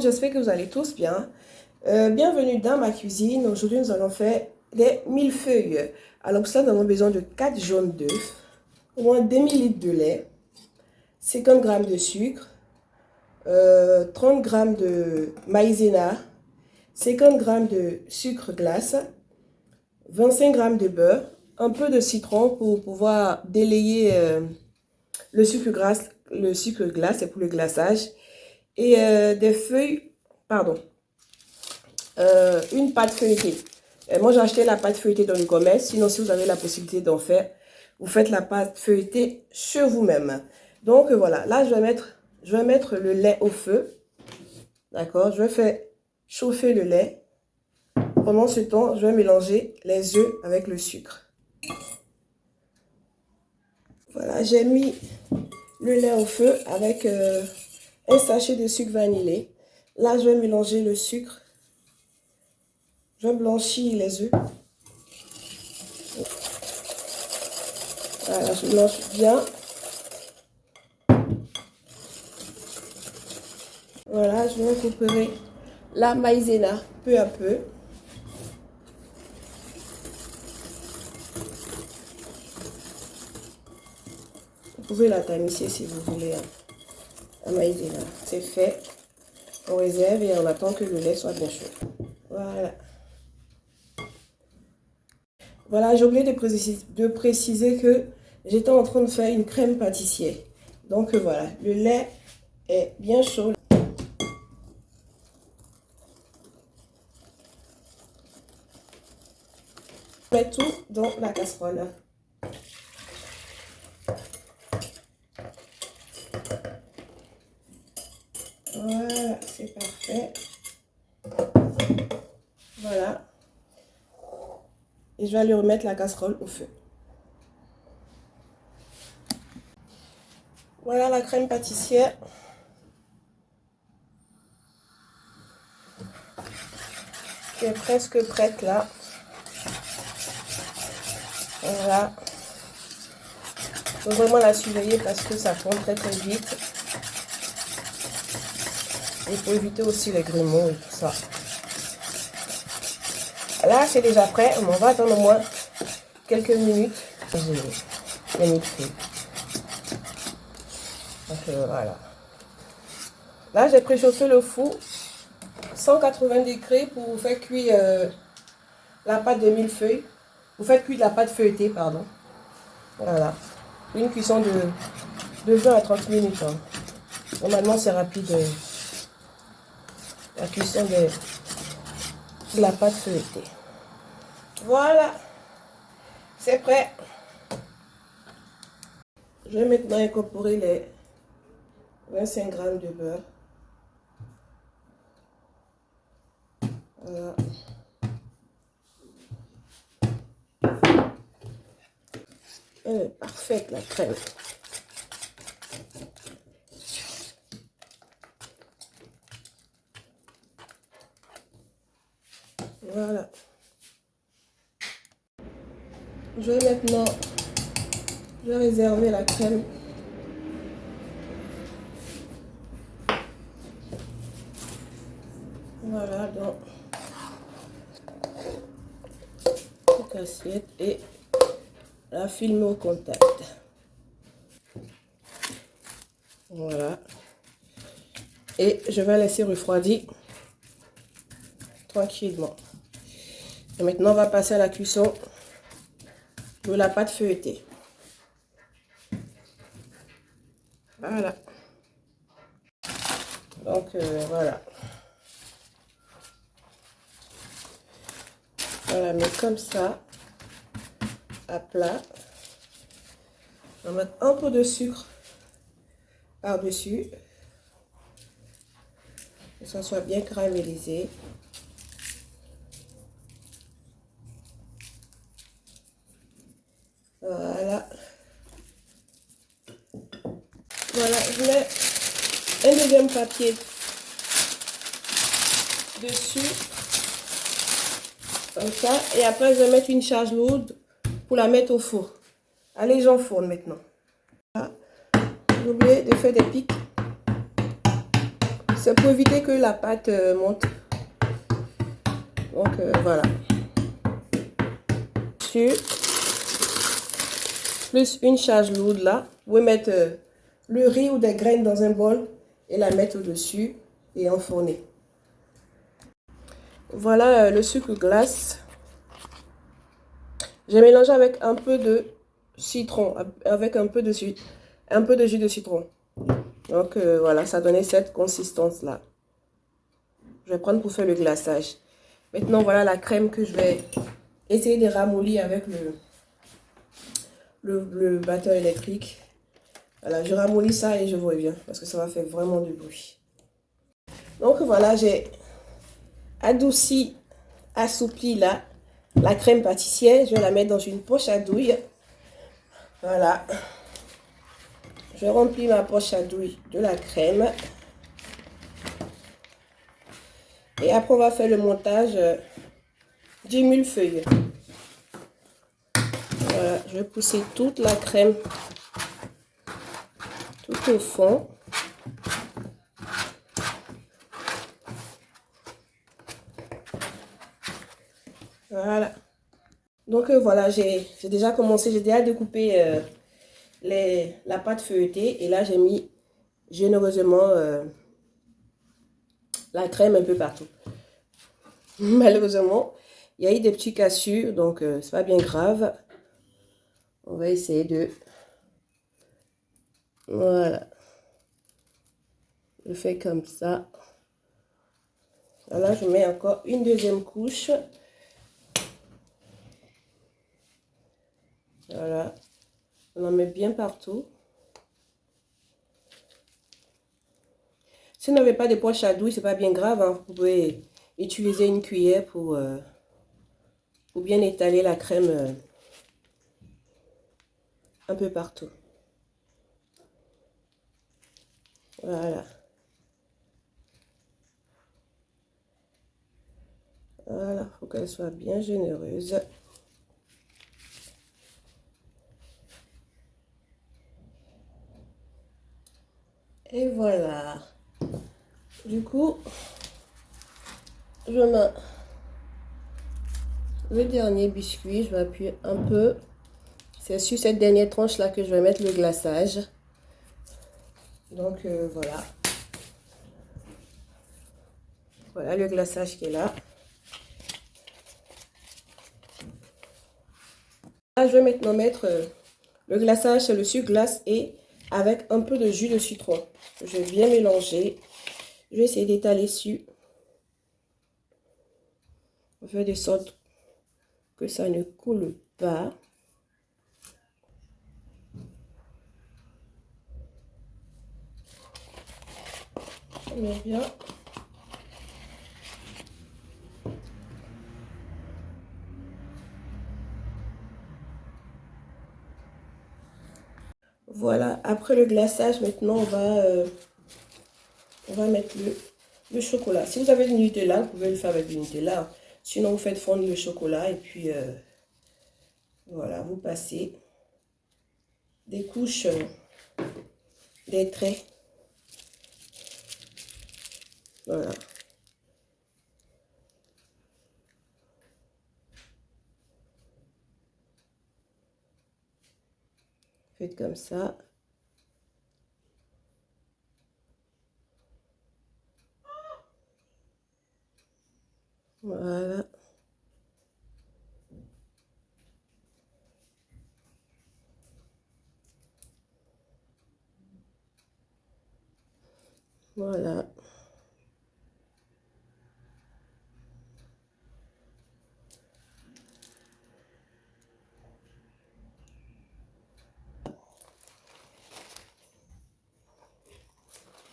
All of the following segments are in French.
j'espère que vous allez tous bien. Bienvenue dans ma cuisine. Aujourd'hui, nous allons faire des millefeuilles. Alors pour ça, nous avons besoin de 4 jaunes d'œufs, au moins 2000 litres de lait, 50 g de sucre, 30 g de maïzena, 50 g de sucre glace, 25 g de beurre, un peu de citron pour pouvoir délayer le sucre glace, c'est pour le glaçage, et des feuilles, pardon, une pâte feuilletée. Moi, j'ai acheté la pâte feuilletée dans le commerce. Sinon, si vous avez la possibilité d'en faire, vous faites la pâte feuilletée chez vous-même. Donc, voilà. Là, je vais mettre le lait au feu. D'accord? Je vais faire chauffer le lait. Pendant ce temps, je vais mélanger les œufs avec le sucre. Voilà, j'ai mis le lait au feu avec un sachet de sucre vanillé. Là, je vais mélanger le sucre. Je vais blanchir les œufs. Voilà, je mélange bien. Voilà, je vais incorporer la maïzena peu à peu. Vous pouvez la tamiser si vous voulez. La maïzena, c'est fait. On réserve et on attend que le lait soit bien chaud. Voilà. Voilà, j'ai oublié de préciser que j'étais en train de faire une crème pâtissière. Donc voilà, le lait est bien chaud. Je mets tout dans la casserole. Voilà, c'est parfait. Voilà. Et je vais aller remettre la casserole au feu. Voilà la crème pâtissière. Qui est presque prête là. Voilà. Il faut vraiment la surveiller parce que ça fond très très vite. Et pour éviter aussi les grumeaux et tout ça. Là, c'est déjà prêt. On va attendre au moins quelques minutes. Les millefeuilles. Donc voilà. Là, j'ai préchauffé le four 180 degrés pour faire cuire la pâte de millefeuille. Vous faites cuire la pâte feuilletée, pardon. Voilà. Une cuisson de 20 à 30 minutes. Hein. Normalement, c'est rapide. La cuisson de la pâte feuilletée. Voilà. C'est prêt. Je vais maintenant incorporer les 25 g de beurre. Voilà. Elle est parfaite la crème. Voilà. Je vais réserver la crème. Voilà, dans cette assiette et la filmer au contact. Voilà. Et je vais laisser refroidir tranquillement. Et maintenant, on va passer à la cuisson de la pâte feuilletée. Voilà. Donc, voilà. On la met comme ça, à plat. On va mettre un peu de sucre par-dessus. Que ça soit bien caramélisé. Voilà. Voilà, je mets un deuxième papier dessus. Comme ça. Et après, je vais mettre une charge lourde pour la mettre au four. Allez, j'enfourne maintenant. J'ai oublié de faire des pics. C'est pour éviter que la pâte monte. Donc voilà. Plus une charge lourde là. Vous pouvez mettre le riz ou des graines dans un bol et la mettre au-dessus et enfourner. Voilà le sucre glace. J'ai mélangé avec un peu de citron, avec un peu de jus de citron. Donc voilà, ça donnait cette consistance là. Je vais prendre pour faire le glaçage. Maintenant voilà la crème que je vais essayer de ramollir avec le batteur électrique. Voilà, je ramollis ça et je vous reviens parce que ça va faire vraiment du bruit. Donc voilà, j'ai adouci, assoupli là la crème pâtissière. Je vais la mettre dans une poche à douille. Voilà. Je remplis ma poche à douille de la crème. Et après, on va faire le montage du millefeuille. Voilà, je vais pousser toute la crème tout au fond. Voilà. Donc voilà, j'ai déjà commencé, j'ai déjà découpé la pâte feuilletée. Et là, j'ai mis généreusement la crème un peu partout. Malheureusement, il y a eu des petits cassures, donc c'est pas bien grave. On va essayer de... Voilà. Je fais comme ça. Là, je mets encore une deuxième couche. Voilà. On en met bien partout. Si vous n'avez pas de poche à douille, c'est pas bien grave, hein. Vous pouvez utiliser une cuillère pour bien étaler la crème un peu partout. Voilà. Voilà, il faut qu'elle soit bien généreuse. Et voilà. Du coup, je mets le dernier biscuit. Je vais appuyer un peu. C'est sur cette dernière tranche là que je vais mettre le glaçage. Donc voilà. Voilà le glaçage qui est là. Là, je vais maintenant mettre le glaçage, c'est le sucre glace et avec un peu de jus de citron. Je vais bien mélanger. Je vais essayer d'étaler dessus. On fait de sorte que ça ne coule pas. On met bien. Voilà, après le glaçage, maintenant on va mettre le chocolat. Si vous avez du Nutella, vous pouvez le faire avec du Nutella. Sinon, vous faites fondre le chocolat et puis voilà, vous passez des couches, des traits. Voilà. Faites comme ça. Voilà. Voilà.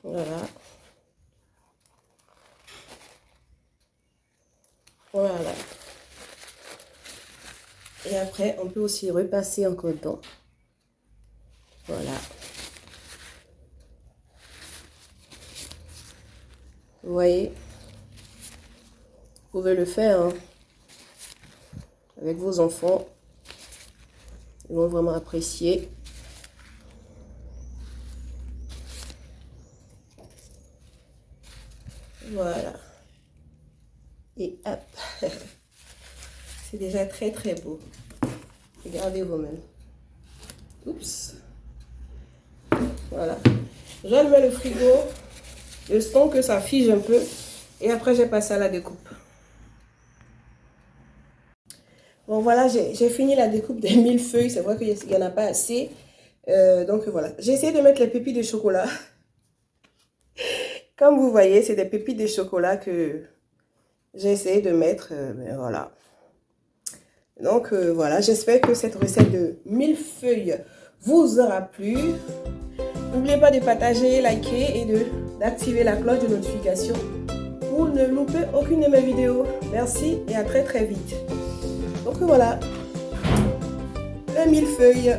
Voilà. Voilà. Et après, on peut aussi repasser encore dedans. Voilà. Vous voyez, vous pouvez le faire hein, avec vos enfants. Ils vont vraiment apprécier. Voilà. Et hop. C'est déjà très très beau. Regardez vous-même. Oups. Voilà. Je le mets le frigo. Le temps que ça fige un peu. Et après, j'ai passé à la découpe. Bon, voilà, j'ai fini la découpe des millefeuilles. C'est vrai qu'il n'y en a pas assez. Donc, voilà. J'ai essayé de mettre les pépites de chocolat. Comme vous voyez, c'est des pépites de chocolat que j'ai essayé de mettre. Mais voilà. Donc, voilà. J'espère que cette recette de millefeuilles vous aura plu. N'oubliez pas de partager, liker et d'activer la cloche de notification pour ne louper aucune de mes vidéos. Merci et à très très vite. Donc voilà, le millefeuille.